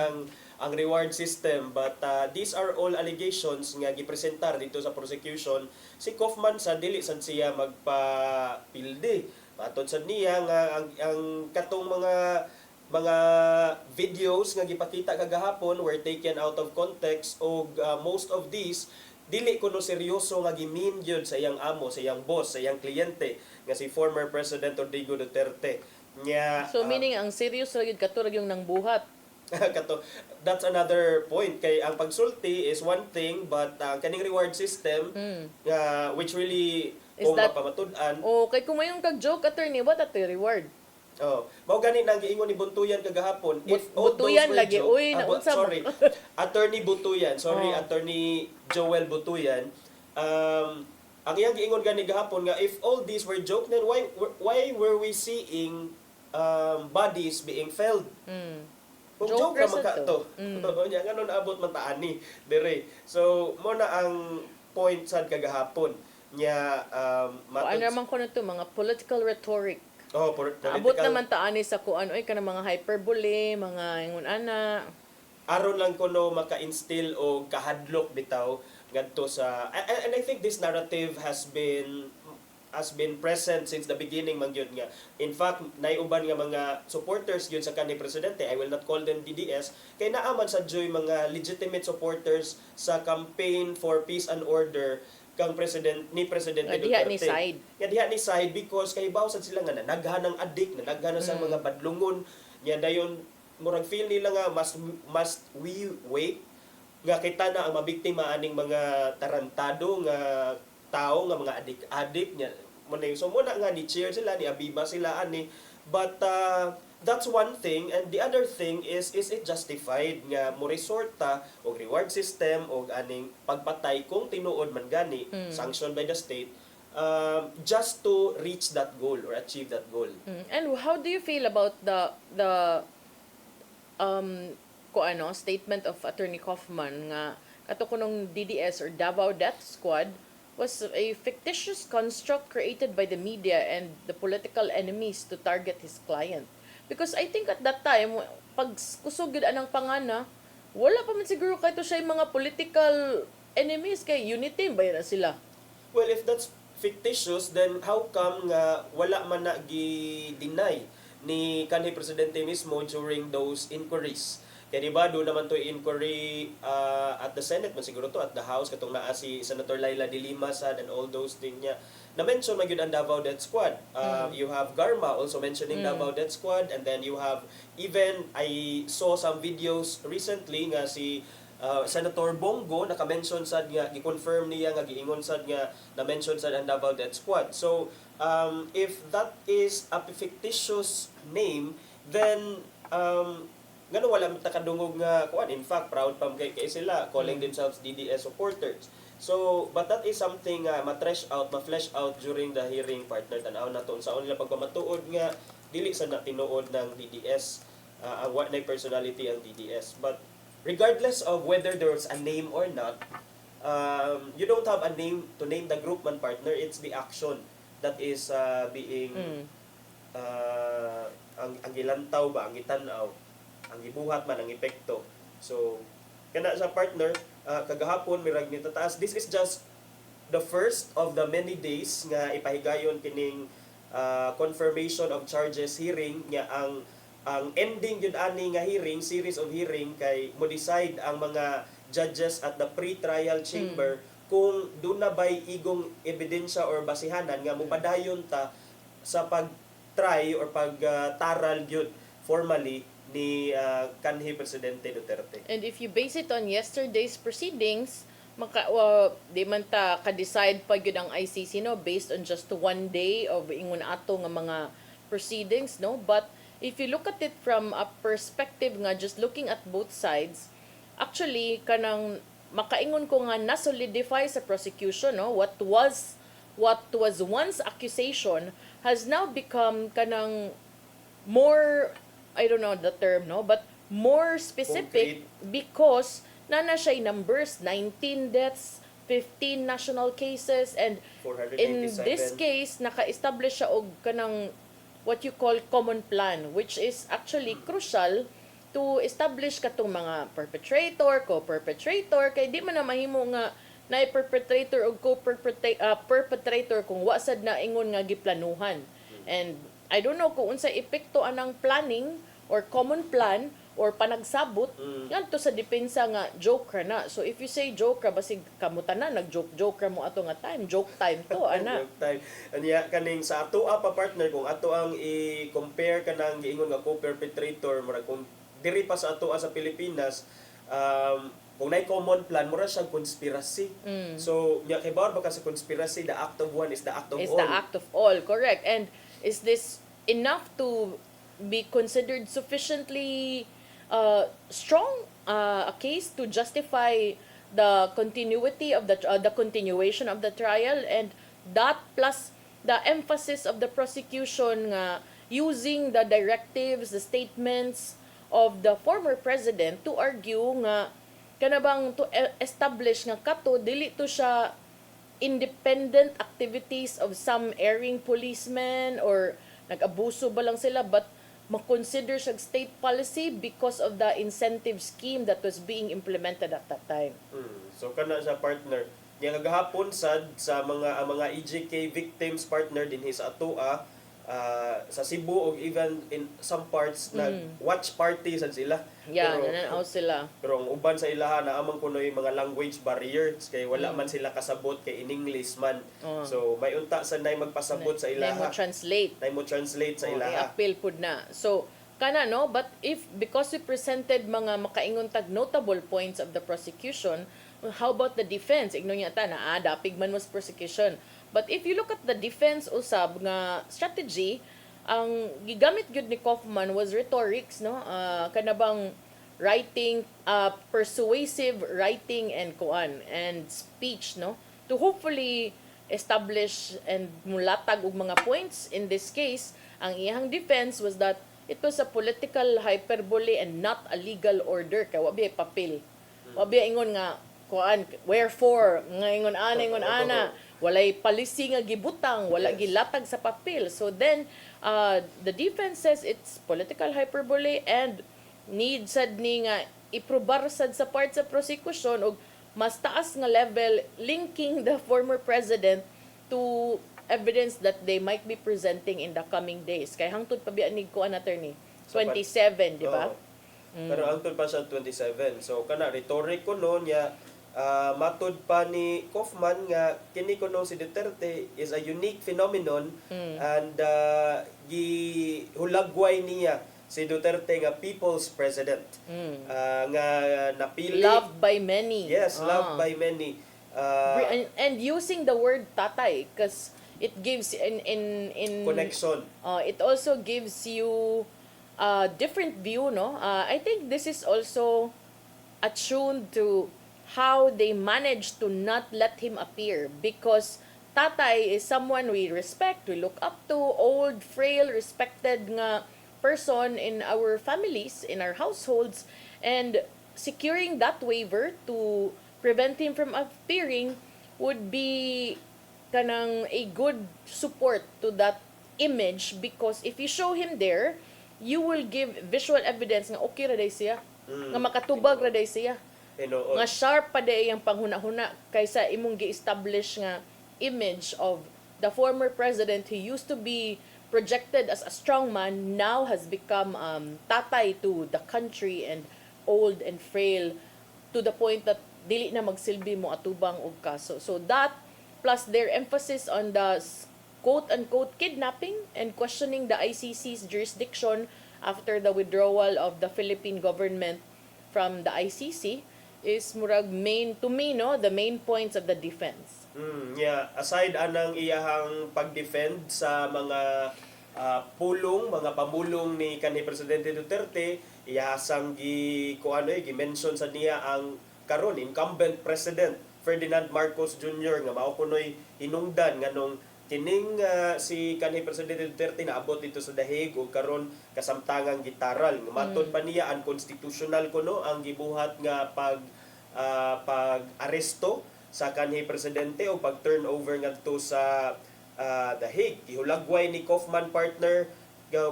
Speaker 4: ang reward system, but these are all allegations nga gipresentar dito sa prosecution. Si Kaufman sa dili sad siya magpapilde. Matod sad niya nga ang katong mga videos nga gipakita kagahapon were taken out of context og most of these dili kuno seryoso nga gimin gyud sa iyang amo, sa iyang boss, sa iyang kliyente nga si former President Rodrigo Duterte.
Speaker 3: So meaning ang serious ra gyud katurag yung nangbuhat.
Speaker 4: That's another point kay ang pagsulti is one thing but kaning reward system which really
Speaker 3: is
Speaker 4: kung
Speaker 3: that
Speaker 4: mapamatud-an
Speaker 3: kay kung mayong kag-joke attorney what at the reward.
Speaker 4: Mao gani nang giingon ni Buntuyan kagahapon if all
Speaker 3: Butuyan
Speaker 4: those were
Speaker 3: lagi
Speaker 4: joke,
Speaker 3: uy naunsa
Speaker 4: sorry Attorney Butuyan Attorney Joel Butuyan ang iyang giingon gani gahapon nga if all these were joke then why were we seeing bodies being felled? Kung joke ra makato. Nya nganon abot man ta ani dire. So mo na ang point sad kagahapon nya
Speaker 3: ano naman ko nito mga political rhetoric.
Speaker 4: Political.
Speaker 3: Abot naman ta ani sa kuan oy kana mga hyperbole, mga ingon ana.
Speaker 4: Aron lang kuno maka-instill o kahadlok bitaw ngadto sa and I think this narrative has been has been present since the beginning man gyud nga. In fact, naiuban nga mga supporters gyud sa kanhi presidente, I will not call them DDS, kay naaman sa joy mga legitimate supporters sa campaign for peace and order kang Presidente
Speaker 3: Nga diha
Speaker 4: Duterte.
Speaker 3: ni side.
Speaker 4: Nga diha ni side because kay bawsan sila nga nanaghan ng adik, nanaghan sa mga badlungon, nya dayon murag feel nila nga must we wait nga kita na ang mabiktima aning mga tarantado nga tao nga mga adik-adik nya so muna nga ni cheer sila ni Abiba sila ani, but that's one thing, and the other thing is it justified nga mo resort ta og reward system og aning pagpatay kung tinuod man gani sanctioned by the state just to reach that goal or achieve that goal.
Speaker 3: And how do you feel about the statement of Attorney Kaufman nga kato kunong DDS or Davao Death Squad was a fictitious construct created by the media and the political enemies to target his client? Because I think at that time, pag kusog yun anang pangana, wala pa man siguro kahit siya yung mga political enemies kay unity ba yun na sila?
Speaker 4: Well, if that's fictitious, then how come nga wala man na gi-deny ni kanhi presidente mismo during those inquiries? Kaya diba, doon naman to inquiry at the Senate, man siguro to, at the House, katong naa si Senator Laila de Lima sad and all those things niya. Na-mention man yun ang Davao Death Squad. You have Garma also mentioning Davao Death Squad, and then you have, even, I saw some videos recently nga si Senator Bongo, naka-mention sad nga, gi-confirm niya nga, giingon sad nga, na-mention sad ang Davao Death Squad. So, if that is a fictitious name, then, ngano wala takadungog nga kuan, in fact proud pam kay sila calling themselves DDS supporters. So but that is something ma-flesh out during the hearing, partner. Tanaw na to sa nila pagpamatuod nga dili sa tinuod ng DDS ang what na personality ang DDS. But regardless of whether there's a name or not, you don't have a name to name the group, man, partner. It's the action that is being ang gilantaw ba, ang gitanaw, ang gibuhat man, ang epekto. So, kana sa partner, kagahapon mirag ni tataas. This is just the first of the many days nga ipahigayon kining confirmation of charges hearing nga ang ending yun ani nga hearing, series of hearing kay mo decide ang mga judges at the pre-trial chamber kung doon na ba'y igong ebidensya or basihanan nga mupadayon ta sa pag-try or pag-taral yun formally ni kanhi Presidente Duterte.
Speaker 3: And if you base it on yesterday's proceedings, di man ta ka-decide pa yun ang ICC, no, based on just one day of ingon ato nga mga proceedings, no. But if you look at it from a perspective nga, just looking at both sides, actually kanang makaingon ko nga na-solidify sa prosecution, no, what was once accusation has now become kanang more, I don't know the term, no, but more specific because nana siya numbers, 19 deaths, 15 national cases, and in this case naka-establish siya og kanang what you call common plan, which is actually crucial to establish katong mga perpetrator, co-perpetrator, kay di man na mahimo nga na perpetrator o co-perpetrator kung wasad na ingon nga giplanuhan. And I don't know kung unsa epekto anang planning or common plan or panagsabot ngadto sa depensa nga joke ra na. So if you say joke ra, basig kamutan na nag-joke ra mo ato nga time, joke time to ana.
Speaker 4: Joke time. Anya kaning sa ato pa, partner, kung ato ang i-compare kanang giingon nga co-perpetrator, murag kung diri pa sa ato sa Pilipinas, kung nay common plan, mura siyang conspiracy. So nya kay bawal baka sa conspiracy, the act of one is the act of all.
Speaker 3: It's the act of all, correct. And is this enough to be considered sufficiently strong a case to justify the continuity of the continuation of the trial, and that plus the emphasis of the prosecution using the directives, the statements of the former president to argue nga kanabang to establish nga kato dili to siya independent activities of some erring policemen or nag-abuso ba lang sila, but makonsider siya state policy because of the incentive scheme that was being implemented at that time.
Speaker 4: So kana sa partner, Kaya gahapon sad sa ang mga EJK victims partner din sa atoa sa Cebu o even in some parts watch party sad sila.
Speaker 3: Yeah, nananaw sila.
Speaker 4: Pero ang uban sa ilaha na amang kunoy mga language barriers kay wala man sila kasabot kay in English man. So may unta sa nay magpasabot sa ilaha. Nay mo translate sa ilaha.
Speaker 3: I-appeal pud na. So kana no, but if because we presented mga makaingon tag notable points of the prosecution, how about the defense? Igno niya ta na dapig man was prosecution. But if you look at the defense usab nga strategy, ang gigamit gyud ni Kaufman was rhetorics, no? Kanabang writing, persuasive writing and speech, no? To hopefully establish and mulatag og mga points. In this case, ang iyang defense was that it was a political hyperbole and not a legal order. Kaya wabi papel. Wabi ingon nga wherefore ingon ana walay policy nga gibutang, wala gilatag sa papel. So then the defense says it's political hyperbole and need sad ni nga iprobar sad sa part sa prosecution og mas taas nga level linking the former president to evidence that they might be presenting in the coming days. Kay hangtod pa biya ni kuan attorney 27, di ba?
Speaker 4: Pero hangtod pa sa 27. So kana rhetoric ko no niya matud pa ni Kaufman nga kini kuno si Duterte is a unique phenomenon and gihulagway niya si Duterte nga people's president nga napili
Speaker 3: loved by many.
Speaker 4: Yes, loved by many.
Speaker 3: And using the word tatay because it gives in
Speaker 4: connection.
Speaker 3: It also gives you a different view, no? I think this is also attuned to how they managed to not let him appear because tatay is someone we respect, we look up to, old, frail, respected nga person in our families, in our households, and securing that waiver to prevent him from appearing would be kanang a good support to that image because if you show him there, you will give visual evidence nga okay ra day siya, nga makatubag ra day siya. Nga sharp pa day ang panghuna-huna kaysa imong gi-establish nga image of the former president who used to be projected as a strong man now has become tatay to the country and old and frail to the point that dili na magsilbi mo atubang og kaso. So that plus their emphasis on the quote-unquote kidnapping and questioning the ICC's jurisdiction after the withdrawal of the Philippine government from the ICC is murag to me, no, the main points of the defense.
Speaker 4: Aside anang iyahang pag-defend sa mga mga pamulong ni kanhi Presidente Duterte, iyahasang gi-mention sa niya ang karon incumbent President Ferdinand Marcos Jr. nga mao kunoy hinungdan nganong kining si kanhi Presidente Duterte naabot dito sa dahig ug karon kasamtangang gitaral nga matud pa niya unconstitutional kuno ang gibuhat nga pag-aresto sa kanhi presidente o pag-turnover ngadto sa The Hague. Gihulagway ni Kaufman partner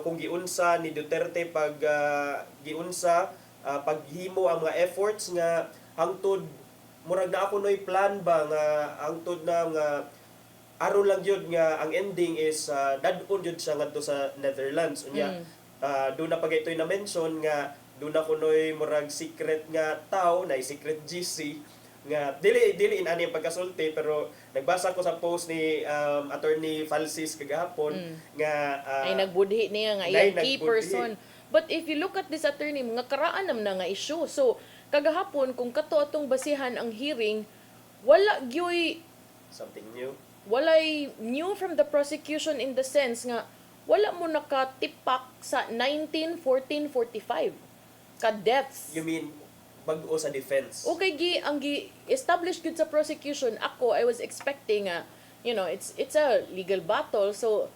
Speaker 4: kung giunsa ni Duterte paghimo ang mga efforts nga hangtod murag na ako noy plan ba nga hangtod na nga aron lang yun nga ang ending is dadpon yun siya ngadto sa Netherlands. Unya doon na pagaytoy na mention nga doon na kunoy murag secret nga tao na secret GC nga dili in ani pagkasulti pero nagbasa ko sa post ni attorney Falsis kagahapon nga
Speaker 3: ay nagbudhi niya nga iyang key person. But if you look at this attorney, mga karaan naman na nga issue. So kagahapon kung kato atong basihan ang hearing, wala gyoy
Speaker 4: something new.
Speaker 3: Walay new from the prosecution in the sense nga wala mo nakatipak sa 1914-45 ka deaths.
Speaker 4: You mean bag-o sa defense?
Speaker 3: Okay, ang establish good sa prosecution, I was expecting it's a legal battle. So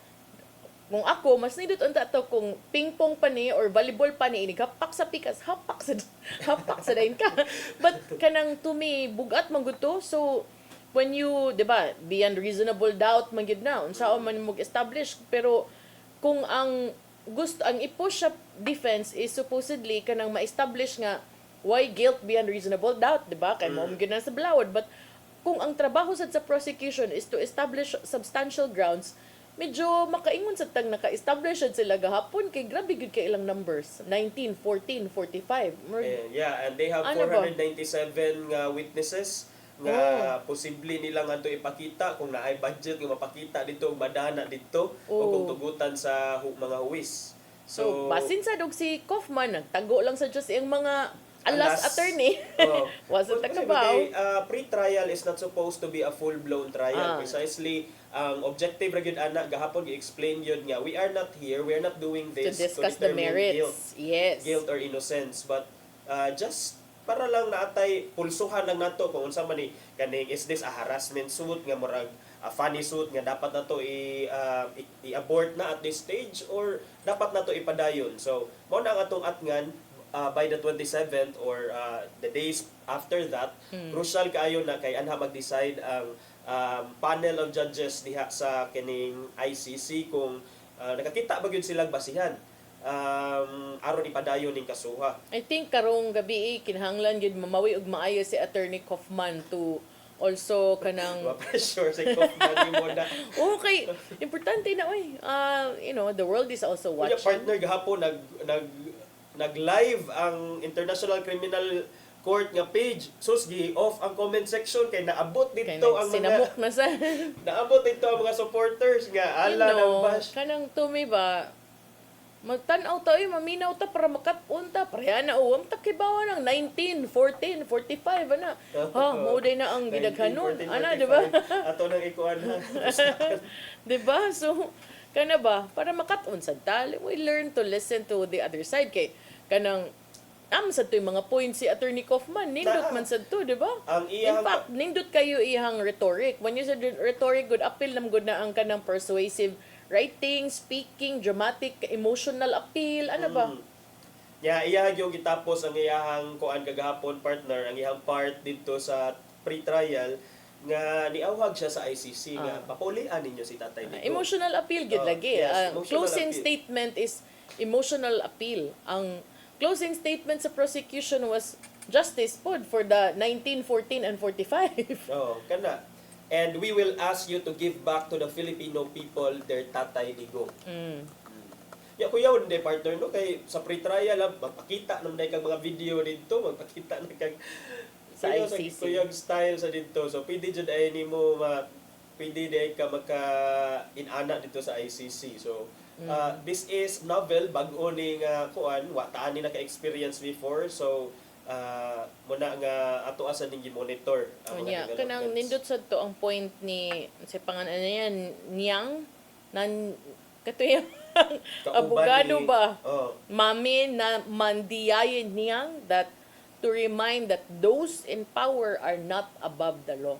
Speaker 3: kung ako, mas nidot unta to kung ping-pong pa ni or volleyball pa ni, hapak sa pikas, hapak sa dahin ka. But kanang to me, bugat man gud to. So when you, diba, beyond reasonable doubt man gid na, unsaon man mo establish, pero kung ang i-push sa defense is supposedly kanang ma-establish nga why guilt beyond reasonable doubt, diba? Kay mo gid na sa blawod, but kung ang trabaho sad sa prosecution is to establish substantial grounds, medyo makaingon sa tang naka-establish sad sila gahapon kay grabe gud kay ilang numbers, 19, 14, 45.
Speaker 4: And they have
Speaker 3: Ano ba?
Speaker 4: 497 nga witnesses nga posible nila nga to ipakita kung naay budget nga mapakita dito ug madana dito o kung tugutan sa mga huwis.
Speaker 3: So, basin sa dog si Kaufman, nagtago lang sa Diyos yung mga alas attorney. Wasn't nagkabaw.
Speaker 4: Pre-trial is not supposed to be a full-blown trial. Precisely, ang objective ra gyud ana gahapon gi-explain yun nga, we are not here, we are not doing this
Speaker 3: To discuss the
Speaker 4: determine
Speaker 3: merits.
Speaker 4: guilt or innocence, but just para lang naatay pulsuhan lang nato kung unsa man ni kaning is this a harassment suit nga murag a funny suit nga dapat nato i-abort na at this stage or dapat nato ipadayon. So mao na ang atong atngan by the 27th or the days after that, crucial kaayo na kay anha mag-decide ang panel of judges diha sa kining ICC kung nakakita ba gyud silang basihan aron ipadayon ning kasuha.
Speaker 3: I think karong gabi kinahanglan gyud mamawi og maayo si Attorney Kaufman to also kanang
Speaker 4: pressure sa Kaufman mo na.
Speaker 3: Okay, importante na oy. The world is also
Speaker 4: Kuya
Speaker 3: watching.
Speaker 4: partner gahapon nag-live ang International Criminal Court nga page. Susgi off ang comment section kay naabot dito ang
Speaker 3: sinamok na sa
Speaker 4: naabot dito ang mga supporters nga ala ng bash.
Speaker 3: Kanang tumi ba magtan-aw ta maminaw ta para makapunta pareha na uwam ta kibawa ng 19, 14, 45 ana. Mao day na ang gidaghanon. Ana di ba?
Speaker 4: Ato nang ikuan ha.
Speaker 3: Di ba? So kana ba para makatun sad ta, we learn to listen to the other side kay kanang sad to yung mga points si Attorney Kaufman nindot man sad to, di ba? In fact, nindot kayo ihang rhetoric. When you said rhetoric, good appeal nam good na ang kanang persuasive writing, speaking, dramatic, emotional appeal, ano ba?
Speaker 4: Iyahag yung gitapos ang iyahang kuan kagahapon partner, ang iyahang part dito sa pre-trial nga niawhag siya sa ICC nga papulian ninyo si Tatay Digong.
Speaker 3: Emotional appeal gid lagi.
Speaker 4: Yes,
Speaker 3: Closing
Speaker 4: appeal.
Speaker 3: statement is emotional appeal. Ang closing statement sa prosecution was justice pod for the 19, 14 and 45.
Speaker 4: Kana. And we will ask you to give back to the Filipino people their Tatay Digong. Kuya, hindi partner, no? Kay sa pre-trial, magpakita naman kang mga video dito, magpakita na kang
Speaker 3: sa ICC.
Speaker 4: Kuyang style sa dito. So, pwede dyan ay ni mo, pwede din ka maka-inana dito sa ICC. So, this is novel, bago ni kuan, wataan ni naka-experience before. So, muna nga ato asa ning monitor ang mga
Speaker 3: kanang nindot sad to ang point ni sa pangalan niya Niyang katuyang abogado ba mami na mandiyayin Niyang that to remind that those in power are not above the law.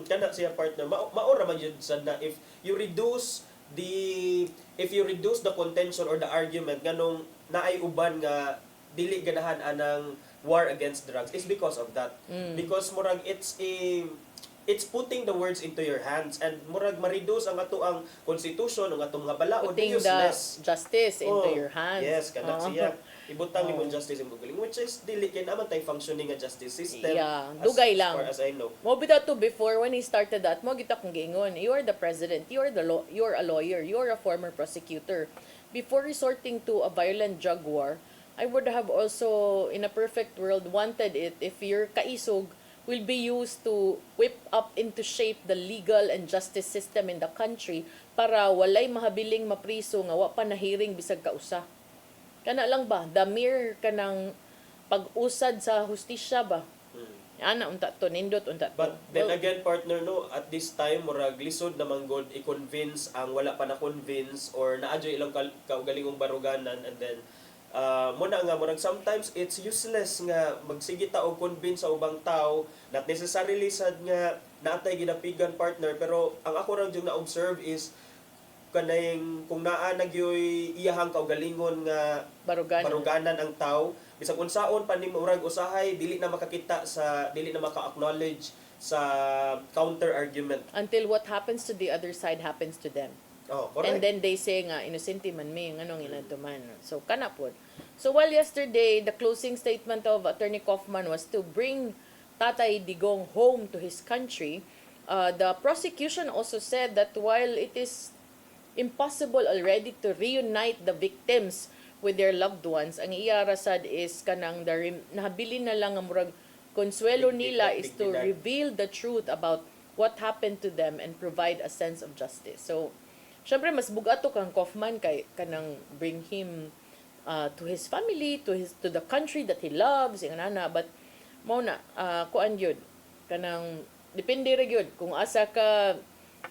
Speaker 4: Kana siya partner maura man yun sad na if you reduce the contention or the argument nganong naay uban nga dili ganahan anang war against drugs is because of that. Because murag it's putting the words into your hands and murag ma-reduce ang ato ang constitution ang atong mga balaod
Speaker 3: putting
Speaker 4: useless.
Speaker 3: The justice into your hands.
Speaker 4: Yes, kana siya. Ibutang ni mo justice in Googling, which is dili kay naman tay functioning nga justice system.
Speaker 3: Dugay lang.
Speaker 4: As far as I know.
Speaker 3: Mo bitaw to before when he started that, mo kita kung giingon, you are the president, you are a lawyer, you are a former prosecutor. Before resorting to a violent drug war, I would have also, in a perfect world, wanted it if your kaisog will be used to whip up into shape the legal and justice system in the country para walay mahabiling mapriso nga wa pa nahiring bisag kausa. Kana lang ba? The mere kanang pag-usad sa hustisya ba? Ana unta to nindot unta.
Speaker 4: But then again partner no, at this time murag lisod naman god i-convince ang wala pa na convince or naadyo ilang kaugalingong baruganan and then muna nga murag sometimes it's useless nga magsigita og convince sa ubang tao not necessarily sad nga natay ginapigan partner pero ang ako ra jud na observe is kanayeng kung naa nagyoy iyahang kaugalingon nga baruganan ang tao bisag unsaon pa nimo murag usahay dili na makakita sa dili na maka-acknowledge sa counter argument
Speaker 3: until what happens to the other side happens to them. And then they say nga, inosente man may, anong inatuman. So, kana po. So, while yesterday, the closing statement of Attorney Kaufman was to bring Tatay Digong home to his country, the prosecution also said that while it is impossible already to reunite the victims with their loved ones, ang iarasad is kanang nahabilin na lang ang murag konsuelo nila is to reveal the truth about what happened to them and provide a sense of justice. So, syempre mas bugato kang Kaufman kay kanang bring him to his family, to the country that he loves, inganana, but mao na kuan yun kanang depende ra gyud kung asa ka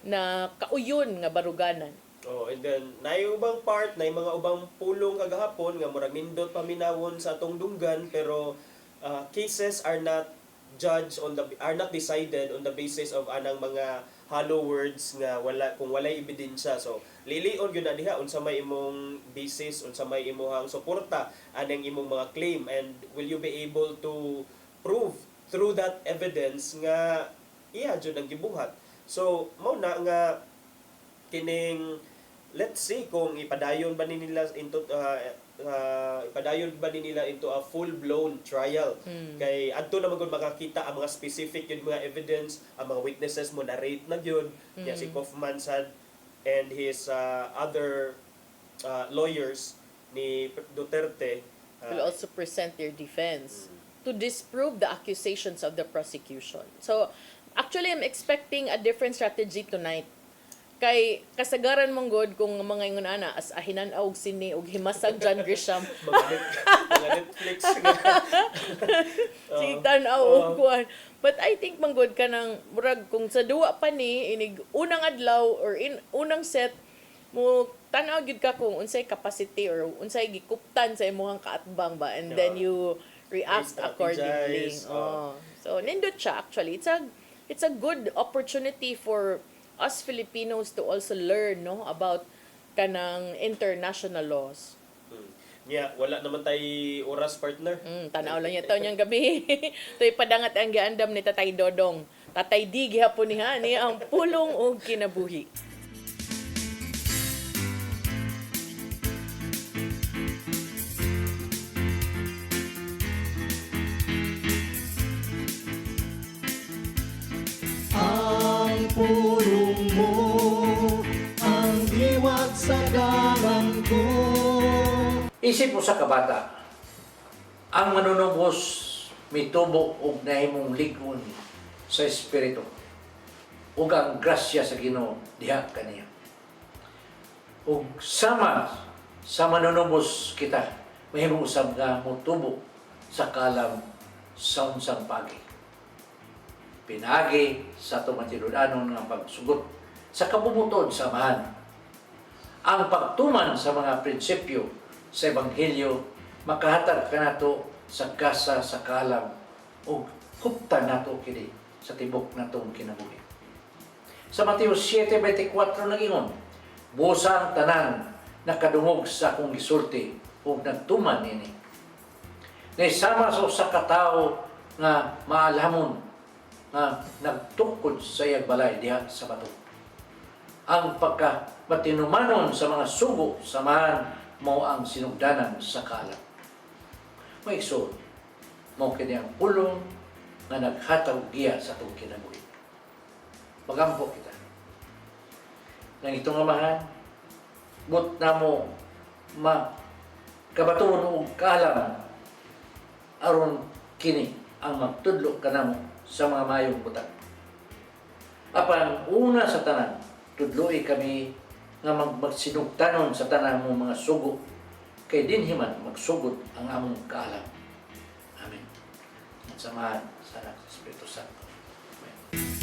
Speaker 3: na kauyon nga baruganan.
Speaker 4: Oh, and then naay ubang part, naay mga ubang pulong kagahapon nga murag nindot paminawon sa atong dunggan, pero cases are not decided on the basis of anang mga hollow words nga kung walay ebidensya. So lilion gyud na diha unsa may imong basis, unsa may imong suporta anang imong mga claim, and will you be able to prove through that evidence nga iya jud ang gibuhat. So mao na nga kining, let's see kung ipadayon ba nila into a full-blown trial. Kay adto naman gud makakita ang mga specific yun mga evidence, ang mga witnesses mo narrate na yun. Kaya si Kaufman sad and his other lawyers ni Duterte
Speaker 3: will also present their defense to disprove the accusations of the prosecution. So, actually, I'm expecting a different strategy tonight. Kay kasagaran mong god kung mga ingon ana as ahinan og sini og himasag John Grisham.
Speaker 4: mga Netflix nga.
Speaker 3: Si tan-aw og kuan. But I think manggod ka ng murag kung sa duwa pa ni inig unang adlaw or unang set mo tan-aw gyud ka kung unsay capacity or unsay gikuptan sa imong kaatbang ba, and then you react accordingly. So nindot siya actually. It's a good opportunity for us Filipinos to also learn about kanang international laws.
Speaker 4: Yeah, wala naman tay oras, partner.
Speaker 3: Tanaw lang yato niyang gabi. To'y padangat ang giandam ni Tatay Dodong. Tatay D gihapon ni ang pulong og kinabuhi.
Speaker 7: Pulong mo ang diwat sa dalan ko.
Speaker 1: Isip mo sa kabata, ang manunubos mitubo og nahimong ligon sa espiritu ug ang grasya sa Ginoo diha kaniya. Ug sama sa manunubos kita mahimong usab nga motubo sa kalam sa unsang pagi. Pinagi sa tumatiludanon nga pagsugot sa kabubutod sa samahan. Ang pagtuman sa mga prinsipyo sa Ebanghelyo makahatag kanato sa gasa sa kalam o huptan nato kini sa tibok natong kinabuhi. Sa Mateo 7:24 nagingon, busa ang tanan nakadungog sa akong gisulti o nagtuman nini. Naisama sa usa ka tawo nga maalamon nga nagtukod sa iyang balay diha sa bato. Ang pagkamatinumanon sa mga sugo samahan mo ang sinugdanan sa kalam. Maigsoon, mo kini ang pulong nga naghataw giya sa atong kinabuhi. Magampo kita. Nang itong amahan, but na mo kabatuon og kalam aron kini ang magtudlo kanamo sa mga mayong butang. Apan una sa tanan, tudloy kami nga magsinugtanon sa tanan mong mga sugo, kay dinhiman magsugod ang among kaalam. Amen. At samahan sa Anak sa Espiritu Santo. Amen.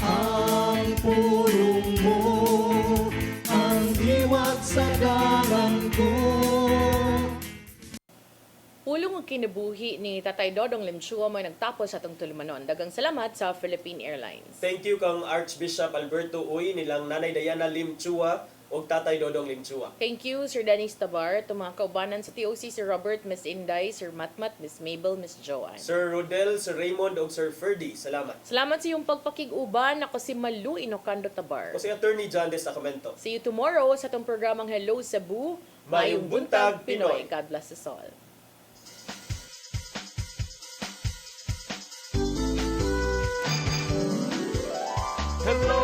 Speaker 7: Ang pulong mo, ang diwat sa dalan ko.
Speaker 3: Pulong ang kinabuhi ni Tatay Dodong Limchua may nagtapos sa atong tulumanon. Dagang salamat sa Philippine Airlines.
Speaker 4: Thank you kang Archbishop Alberto Uy, nilang Nanay Diana Limchua o Tatay Dodong Limchua.
Speaker 3: Thank you, Sir Dennis Tabar, to mga kaubanan sa TOC, Sir Robert, Miss Inday, Sir Matmat, Miss Mabel, Miss Joanne.
Speaker 4: Sir Rodel, Sir Raymond o Sir Ferdy, salamat.
Speaker 3: Salamat sa iyong pagpakig-uban. Ako si Malu Inocando Tabar.
Speaker 4: O si Attorney John Desacamento.
Speaker 3: See you tomorrow sa itong programang Hello Cebu.
Speaker 4: Mayong Buntag, Pinoy.
Speaker 3: God bless us all.
Speaker 18: Hello